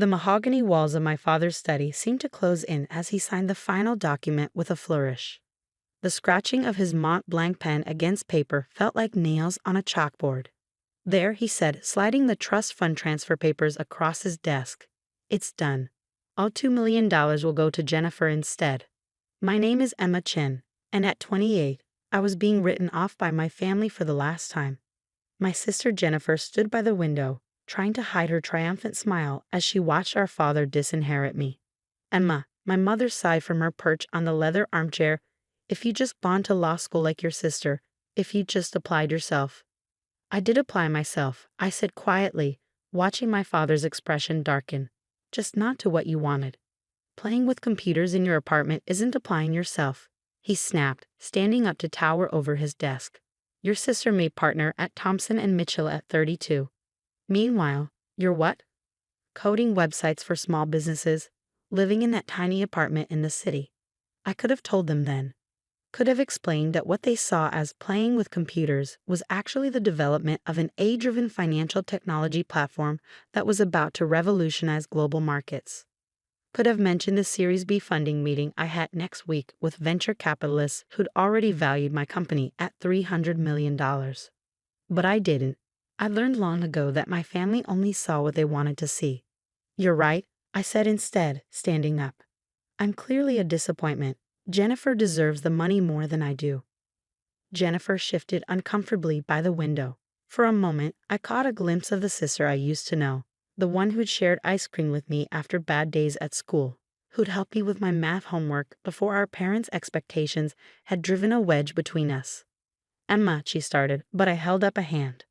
The mahogany walls of my father's study seemed to close in as he signed the final document with a flourish. The scratching of his Mont Blanc pen against paper felt like nails on a chalkboard. There, he said, sliding the trust fund transfer papers across his desk. It's done. All $2 million will go to Jennifer instead. My name is Emma Chen, and at 28, I was being written off by my family for the last time. My sister Jennifer stood by the window, trying to hide her triumphant smile as she watched our father disinherit me. Emma, my mother sighed from her perch on the leather armchair, if you just gone to law school like your sister, if you just applied yourself. I did apply myself, I said quietly, watching my father's expression darken. Just not to what you wanted. Playing with computers in your apartment isn't applying yourself, he snapped, standing up to tower over his desk. Your sister made partner at Thompson and Mitchell at 32. Meanwhile, you're what? Coding websites for small businesses, living in that tiny apartment in the city. I could have told them then. Could have explained that what they saw as playing with computers was actually the development of an age-driven financial technology platform that was about to revolutionize global markets. Could have mentioned the Series B funding meeting I had next week with venture capitalists who'd already valued my company at $300 million. But I didn't. I learned long ago that my family only saw what they wanted to see. You're right, I said instead, standing up. I'm clearly a disappointment. Jennifer deserves the money more than I do. Jennifer shifted uncomfortably by the window. For a moment, I caught a glimpse of the sister I used to know, the one who'd shared ice cream with me after bad days at school, who'd helped me with my math homework before our parents' expectations had driven a wedge between us. Emma, she started, but I held up a hand.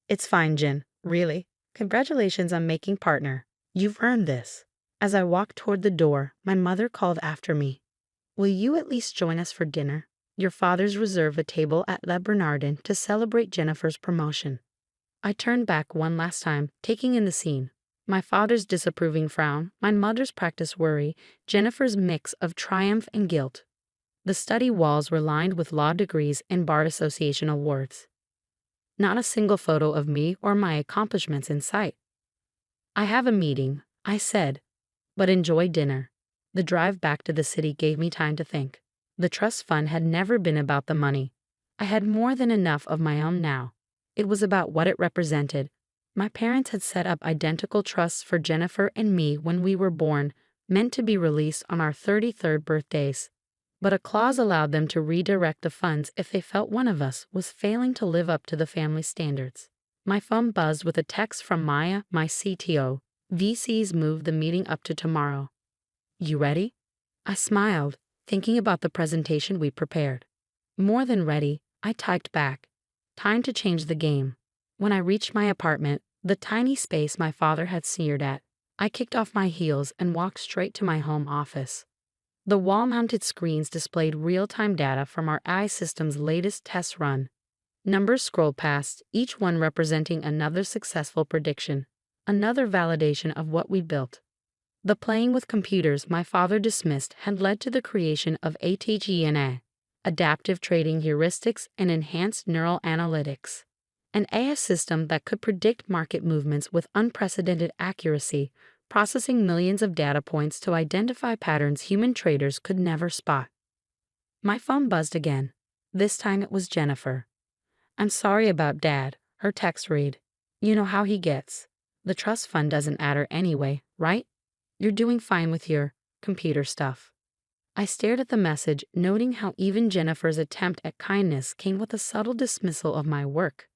It's fine, Jen, really. Congratulations on making partner. You've earned this. As I walked toward the door, my mother called after me. Will you at least join us for dinner? Your father's reserved a table at Le Bernardin to celebrate Jennifer's promotion. I turned back one last time, taking in the scene. My father's disapproving frown, my mother's practiced worry, Jennifer's mix of triumph and guilt. The study walls were lined with law degrees and bar association awards. Not a single photo of me or my accomplishments in sight. I have a meeting, I said, but enjoy dinner. The drive back to the city gave me time to think. The trust fund had never been about the money. I had more than enough of my own now. It was about what it represented. My parents had set up identical trusts for Jennifer and me when we were born, meant to be released on our 33rd birthdays. But a clause allowed them to redirect the funds if they felt one of us was failing to live up to the family standards. My phone buzzed with a text from Maya, my CTO. VCs moved the meeting up to tomorrow. You ready? I smiled, thinking about the presentation we prepared. More than ready, I typed back. Time to change the game. When I reached my apartment, the tiny space my father had sneered at, I kicked off my heels and walked straight to my home office. The wall-mounted screens displayed real-time data from our AI system's latest test run. Numbers scrolled past, each one representing another successful prediction, another validation of what we built. The playing with computers my father dismissed had led to the creation of ATGNA, adaptive trading heuristics and enhanced neural analytics, an AI system that could predict market movements with unprecedented accuracy, processing millions of data points to identify patterns human traders could never spot. My phone buzzed again. This time it was Jennifer. I'm sorry about Dad, her text read. You know how he gets. The trust fund doesn't matter anyway, right? You're doing fine with your computer stuff. I stared at the message, noting how even Jennifer's attempt at kindness came with a subtle dismissal of my work.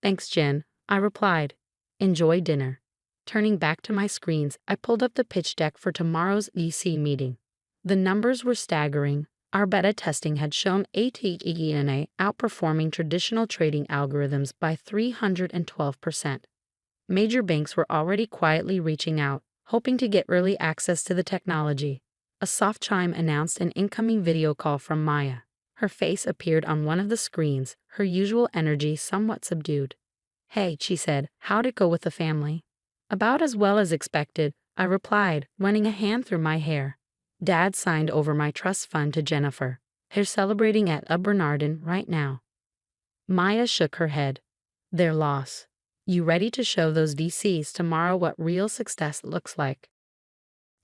Thanks, Jen, I replied. Enjoy dinner. Turning back to my screens, I pulled up the pitch deck for tomorrow's EC meeting. The numbers were staggering. Our beta testing had shown ATGNA outperforming traditional trading algorithms by 312%. Major banks were already quietly reaching out, hoping to get early access to the technology. A soft chime announced an incoming video call from Maya. Her face appeared on one of the screens, her usual energy somewhat subdued. Hey, she said, how'd it go with the family? About as well as expected, I replied, running a hand through my hair. Dad signed over my trust fund to Jennifer. They're celebrating at Le Bernardin right now. Maya shook her head. Their loss. You ready to show those VCs tomorrow what real success looks like?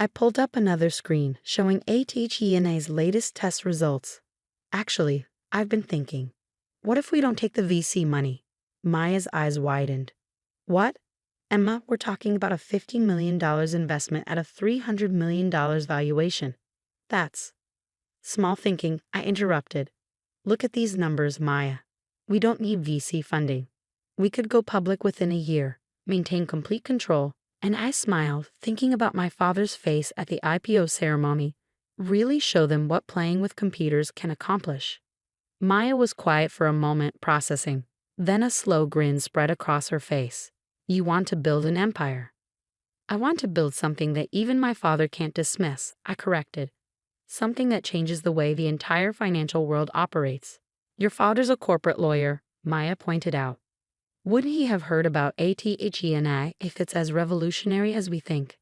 I pulled up another screen showing ATHENA's latest test results. Actually, I've been thinking, what if we don't take the VC money? Maya's eyes widened. What? Emma, we're talking about a $50 million investment at a $300 million valuation. That's small thinking, I interrupted. Look at these numbers, Maya. We don't need VC funding. We could go public within a year, maintain complete control, and I smiled, thinking about my father's face at the IPO ceremony. Really show them what playing with computers can accomplish. Maya was quiet for a moment, processing. Then a slow grin spread across her face. You want to build an empire. I want to build something that even my father can't dismiss, I corrected. Something that changes the way the entire financial world operates. Your father's a corporate lawyer, Maya pointed out. Wouldn't he have heard about ATHENI if it's as revolutionary as we think?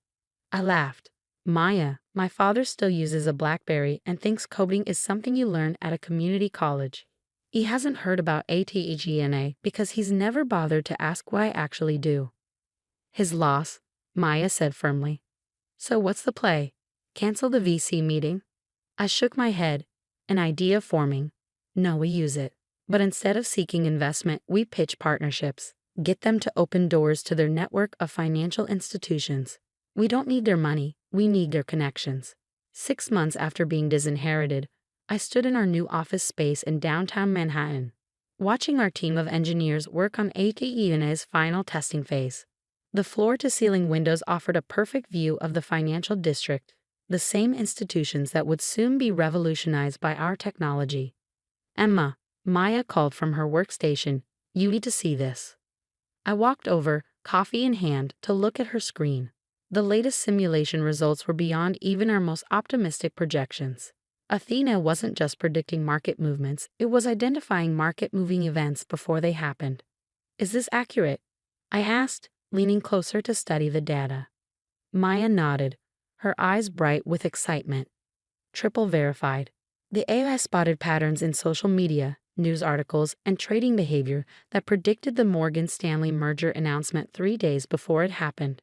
I laughed. Maya, my father still uses a BlackBerry and thinks coding is something you learn at a community college. He hasn't heard about ATHENA because he's never bothered to ask what I actually do. His loss, Maya said firmly. So what's the play? Cancel the VC meeting? I shook my head, an idea forming. No, we use it. But instead of seeking investment, we pitch partnerships, get them to open doors to their network of financial institutions. We don't need their money, we need their connections. 6 months after being disinherited, I stood in our new office space in downtown Manhattan, watching our team of engineers work on ATENA's final testing phase. The floor-to-ceiling windows offered a perfect view of the financial district, the same institutions that would soon be revolutionized by our technology. Emma, Maya called from her workstation, you need to see this. I walked over, coffee in hand, to look at her screen. The latest simulation results were beyond even our most optimistic projections. Athena wasn't just predicting market movements, it was identifying market-moving events before they happened. Is this accurate? I asked, leaning closer to study the data. Maya nodded, her eyes bright with excitement. Triple verified. The AI spotted patterns in social media, news articles, and trading behavior that predicted the Morgan Stanley merger announcement 3 days before it happened.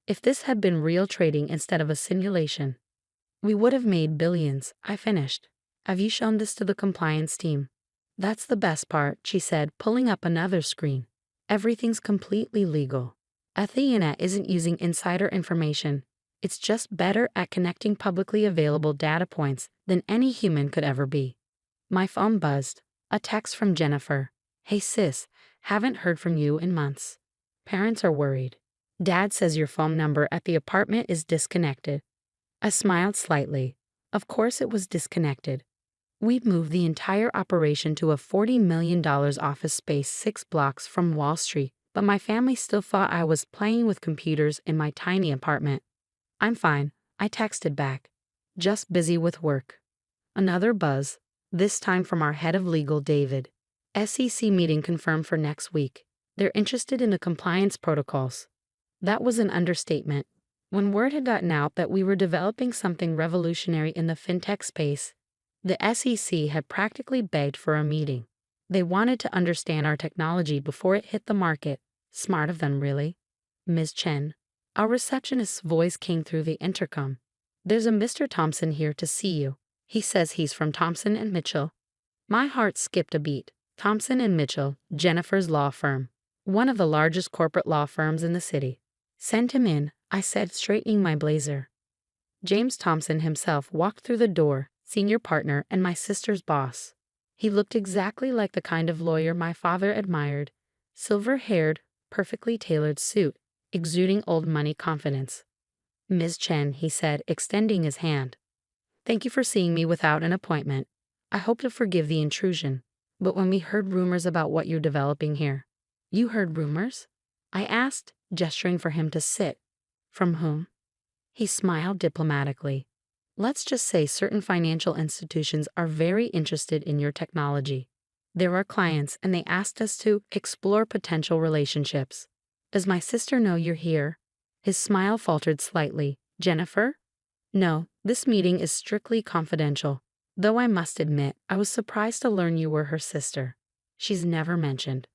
If this had been real trading instead of a simulation, we would have made billions, I finished. Have you shown this to the compliance team? That's the best part, she said, pulling up another screen. Everything's completely legal. Athena isn't using insider information. It's just better at connecting publicly available data points than any human could ever be. My phone buzzed. A text from Jennifer. Hey sis, haven't heard from you in months. Parents are worried. Dad says your phone number at the apartment is disconnected. I smiled slightly. Of course it was disconnected. We'd moved the entire operation to a $40 million office space 6 blocks from Wall Street, but my family still thought I was playing with computers in my tiny apartment. I'm fine, I texted back. Just busy with work. Another buzz, this time from our head of legal, David. SEC meeting confirmed for next week. They're interested in the compliance protocols. That was an understatement. When word had gotten out that we were developing something revolutionary in the fintech space, the SEC had practically begged for a meeting. They wanted to understand our technology before it hit the market. Smart of them, really. Ms. Chen. Our receptionist's voice came through the intercom. There's a Mr. Thompson here to see you. He says he's from Thompson and Mitchell. My heart skipped a beat. Thompson and Mitchell, Jennifer's law firm. One of the largest corporate law firms in the city. Send him in, I said, straightening my blazer. James Thompson himself walked through the door, senior partner and my sister's boss. He looked exactly like the kind of lawyer my father admired. Silver-haired, perfectly tailored suit, exuding old money confidence. Ms. Chen, he said, extending his hand. Thank you for seeing me without an appointment. I hope to forgive the intrusion. But when we heard rumors about what you're developing here. You heard rumors? I asked, gesturing for him to sit. From whom? He smiled diplomatically. Let's just say certain financial institutions are very interested in your technology. They're our clients and they asked us to explore potential relationships. Does my sister know you're here? His smile faltered slightly. Jennifer? No, this meeting is strictly confidential. Though I must admit, I was surprised to learn you were her sister. She's never mentioned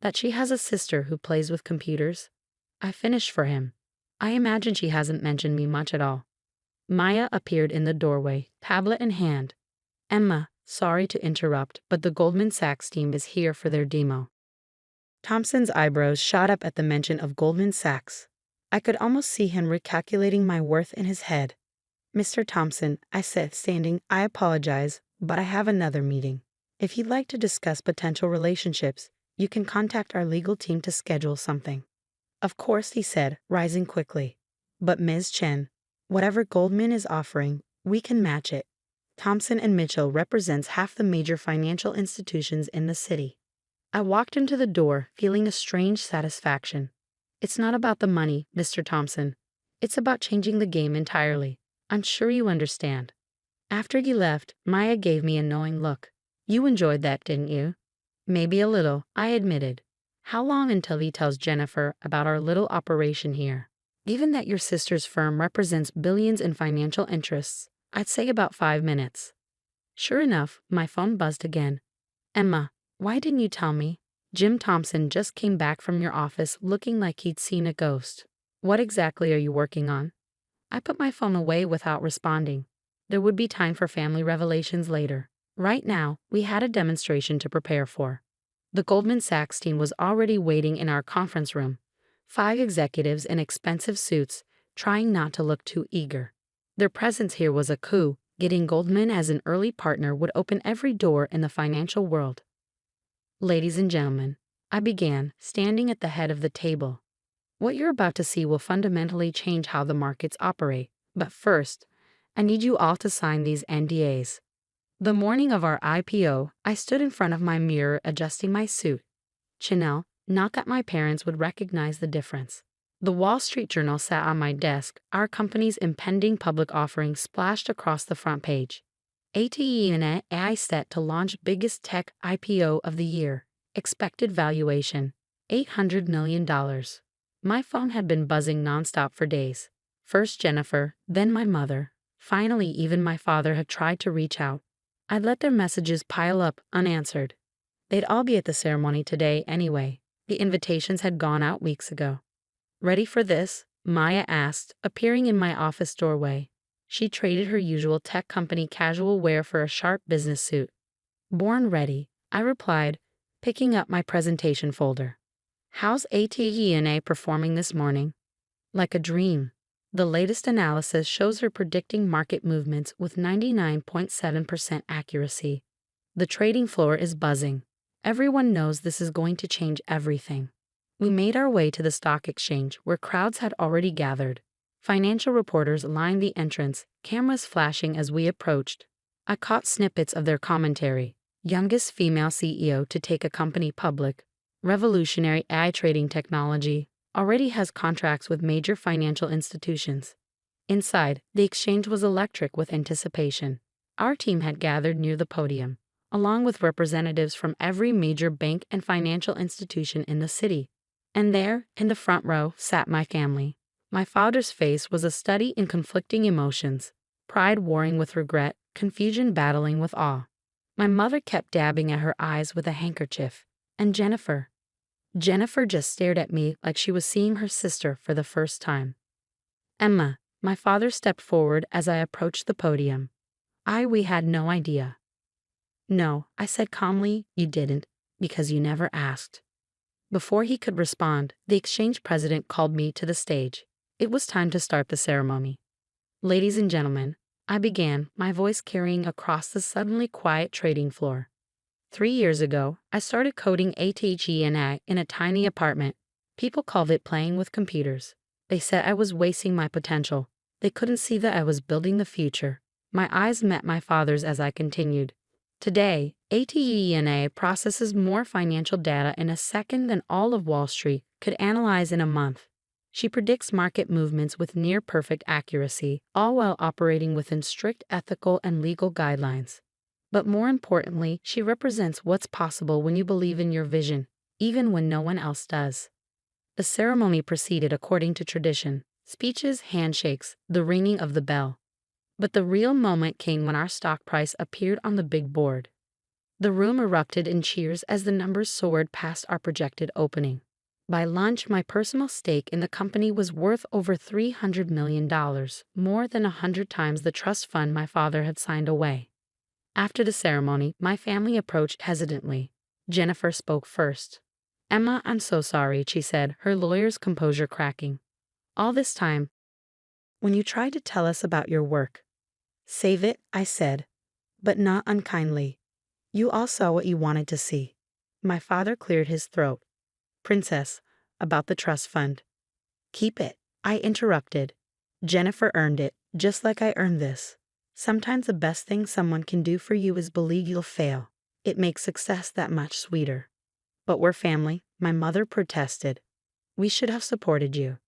that she has a sister who plays with computers. I finished for him. I imagine she hasn't mentioned me much at all. Maya appeared in the doorway, tablet in hand. Emma, sorry to interrupt, but the Goldman Sachs team is here for their demo. Thompson's eyebrows shot up at the mention of Goldman Sachs. I could almost see him recalculating my worth in his head. Mr. Thompson, I said, standing, I apologize, but I have another meeting. If you'd like to discuss potential relationships, you can contact our legal team to schedule something. Of course, he said, rising quickly. But Ms. Chen, whatever Goldman is offering, we can match it. Thompson and Mitchell represents half the major financial institutions in the city. I walked into the door, feeling a strange satisfaction. It's not about the money, Mr. Thompson. It's about changing the game entirely. I'm sure you understand. After you left, Maya gave me a knowing look. You enjoyed that, didn't you? Maybe a little, I admitted. How long until he tells Jennifer about our little operation here? Given that your sister's firm represents billions in financial interests, I'd say about 5 minutes. Sure enough, my phone buzzed again. Emma, why didn't you tell me? Jim Thompson just came back from your office looking like he'd seen a ghost. What exactly are you working on? I put my phone away without responding. There would be time for family revelations later. Right now, we had a demonstration to prepare for. The Goldman Sachs team was already waiting in our conference room. 5 executives in expensive suits, trying not to look too eager. Their presence here was a coup. Getting Goldman as an early partner would open every door in the financial world. Ladies and gentlemen, I began, standing at the head of the table. What you're about to see will fundamentally change how the markets operate. But first, I need you all to sign these NDAs. The morning of our IPO, I stood in front of my mirror adjusting my suit. Chanel, not that my parents would recognize the difference. The Wall Street Journal sat on my desk, our company's impending public offering splashed across the front page. ATE and AI set to launch biggest tech IPO of the year. Expected valuation, $800 million. My phone had been buzzing nonstop for days. First Jennifer, then my mother. Finally, even my father had tried to reach out. I'd let their messages pile up, unanswered. They'd all be at the ceremony today anyway. The invitations had gone out weeks ago. Ready for this? Maya asked, appearing in my office doorway. She traded her usual tech company casual wear for a sharp business suit. Born ready, I replied, picking up my presentation folder. How's ATE&A performing this morning? Like a dream. The latest analysis shows her predicting market movements with 99.7% accuracy. The trading floor is buzzing. Everyone knows this is going to change everything. We made our way to the stock exchange where crowds had already gathered. Financial reporters lined the entrance, cameras flashing as we approached. I caught snippets of their commentary. Youngest female CEO to take a company public. Revolutionary AI trading technology. Already has contracts with major financial institutions. Inside, the exchange was electric with anticipation. Our team had gathered near the podium, along with representatives from every major bank and financial institution in the city. And there, in the front row, sat my family. My father's face was a study in conflicting emotions, pride warring with regret, confusion battling with awe. My mother kept dabbing at her eyes with a handkerchief. And Jennifer just stared at me like she was seeing her sister for the first time. Emma, my father stepped forward as I approached the podium. We had no idea. No, I said calmly, you didn't, because you never asked. Before he could respond, the exchange president called me to the stage. It was time to start the ceremony. Ladies and gentlemen, I began, my voice carrying across the suddenly quiet trading floor. 3 years ago, I started coding ATG&I in a tiny apartment. People called it playing with computers. They said I was wasting my potential. They couldn't see that I was building the future. My eyes met my father's as I continued. Today, ATE&I processes more financial data in a second than all of Wall Street could analyze in a month. She predicts market movements with near-perfect accuracy, all while operating within strict ethical and legal guidelines. But more importantly, she represents what's possible when you believe in your vision, even when no one else does. The ceremony proceeded according to tradition: speeches, handshakes, the ringing of the bell. But the real moment came when our stock price appeared on the big board. The room erupted in cheers as the numbers soared past our projected opening. By lunch, my personal stake in the company was worth over $300 million, more than 100 times the trust fund my father had signed away. After the ceremony, my family approached hesitantly. Jennifer spoke first. "Emma, I'm so sorry," she said, her lawyer's composure cracking. "All this time, when you tried to tell us about your work." "Save it," I said, but not unkindly. "You all saw what you wanted to see." My father cleared his throat. "Princess, about the trust fund." "Keep it," I interrupted. "Jennifer earned it, just like I earned this. Sometimes the best thing someone can do for you is believe you'll fail. It makes success that much sweeter." "But we're family," my mother protested. "We should have supported you."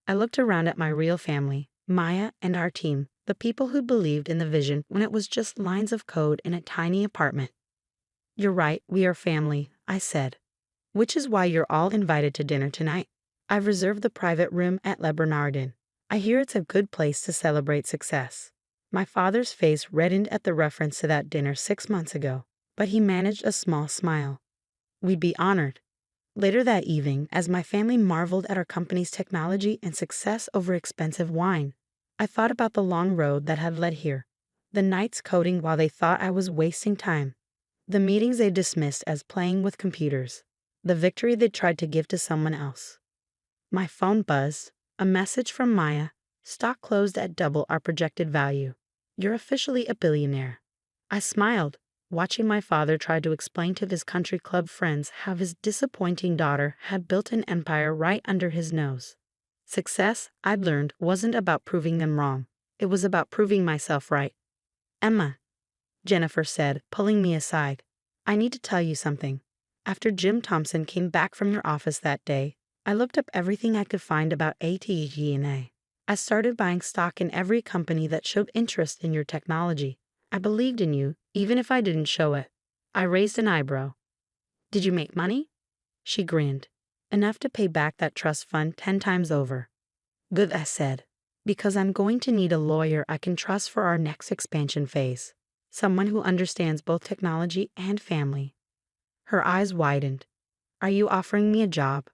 I looked around at my real family, Maya and our team, the people who believed in the vision when it was just lines of code in a tiny apartment. "You're right, we are family," I said. "Which is why you're all invited to dinner tonight. I've reserved the private room at Le Bernardin. I hear it's a good place to celebrate success." My father's face reddened at the reference to that dinner 6 months ago, but he managed a small smile. "We'd be honored." Later that evening, as my family marveled at our company's technology and success over expensive wine, I thought about the long road that had led here. The nights coding while they thought I was wasting time. The meetings they dismissed as playing with computers. The victory they tried to give to someone else. My phone buzzed. A message from Maya. "Stock closed at double our projected value. You're officially a billionaire." I smiled, watching my father try to explain to his country club friends how his disappointing daughter had built an empire right under his nose. Success, I'd learned, wasn't about proving them wrong. It was about proving myself right. "Emma," Jennifer said, pulling me aside, "I need to tell you something. After Jim Thompson came back from your office that day, I looked up everything I could find about ATG&A. I started buying stock in every company that showed interest in your technology. I believed in you, even if I didn't show it." I raised an eyebrow. "Did you make money?" She grinned. "Enough to pay back that trust fund 10 times over." "Good," I said, "because I'm going to need a lawyer I can trust for our next expansion phase. Someone who understands both technology and family." Her eyes widened. "Are you offering me a job?"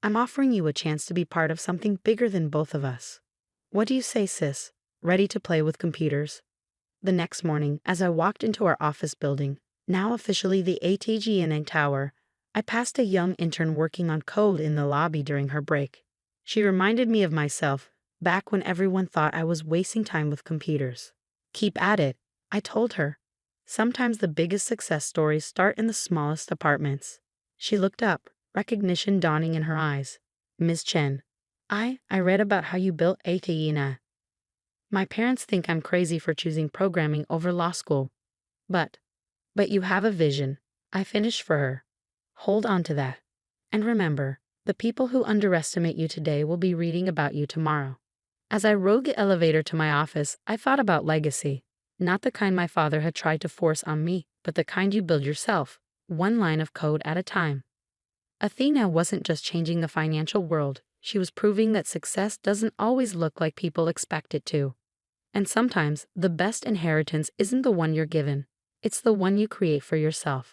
"I'm offering you a chance to be part of something bigger than both of us. What do you say, sis? Ready to play with computers?" The next morning, as I walked into our office building, now officially the ATG&A Tower, I passed a young intern working on code in the lobby during her break. She reminded me of myself, back when everyone thought I was wasting time with computers. "Keep at it," I told her. "Sometimes the biggest success stories start in the smallest apartments." She looked up, recognition dawning in her eyes. "Ms. Chen, I read about how you built ATG&A. My parents think I'm crazy for choosing programming over law school. But you have a vision." I finished for her. "Hold on to that. And remember, the people who underestimate you today will be reading about you tomorrow." As I rode the elevator to my office, I thought about legacy. Not the kind my father had tried to force on me, but the kind you build yourself, one line of code at a time. Athena wasn't just changing the financial world, she was proving that success doesn't always look like people expect it to. And sometimes, the best inheritance isn't the one you're given, it's the one you create for yourself.